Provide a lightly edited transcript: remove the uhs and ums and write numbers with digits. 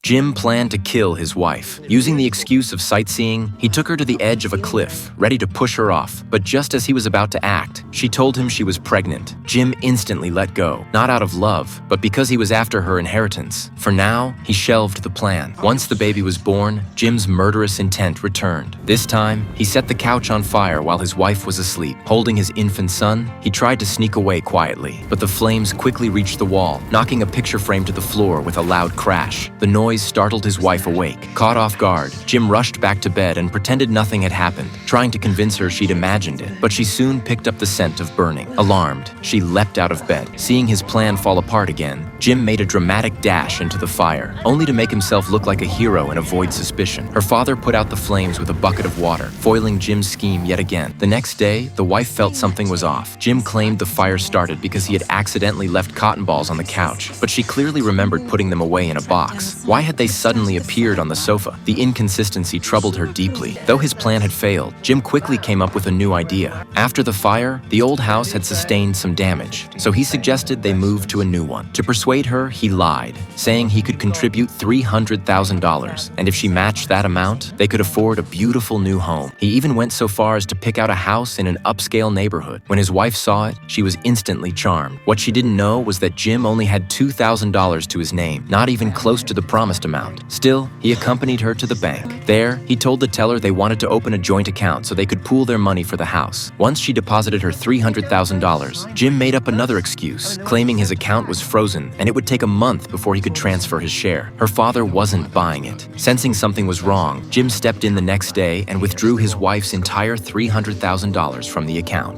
Jim planned to kill his wife. Using the excuse of sightseeing, he took her to the edge of a cliff, ready to push her off. But just as he was about to act, she told him she was pregnant. Jim instantly let go, not out of love, but because he was after her inheritance. For now, he shelved the plan. Once the baby was born, Jim's murderous intent returned. This time, he set the couch on fire while his wife was asleep. Holding his infant son, he tried to sneak away quietly, but the flames quickly reached the wall, knocking a picture frame to the floor with a loud crash. The noise startled his wife awake. Caught off guard, Jim rushed back to bed and pretended nothing had happened, trying to convince her she'd imagined it. But she soon picked up the scent of burning. Alarmed, she leapt out of bed. Seeing his plan fall apart again, Jim made a dramatic dash into the fire, only to make himself look like a hero and avoid suspicion. Her father put out the flames with a bucket of water, foiling Jim's scheme yet again. The next day, the wife felt something was off. Jim claimed the fire started because he had accidentally left cotton balls on the couch, but she clearly remembered putting them away in a box. Why had they suddenly appeared on the sofa? The inconsistency troubled her deeply. Though his plan had failed, Jim quickly came up with a new idea. After the fire, the old house had sustained some damage, so he suggested they move to a new one. To persuade her, he lied, saying he could contribute $300,000, and if she matched that amount, they could afford a beautiful new home. He even went so far as to pick out a house in an upscale neighborhood. When his wife saw it, she was instantly charmed. What she didn't know was that Jim only had $2,000 to his name, not even close to the promised amount. Still, he accompanied her to the bank. There, he told the teller they wanted to open a joint account so they could pool their money for the house. Once she deposited her $300,000, Jim made up another excuse, claiming his account was frozen and it would take a month before he could transfer his share. Her father wasn't buying it. Sensing something was wrong, Jim stepped in the next day and withdrew his wife's entire $300,000 from the account.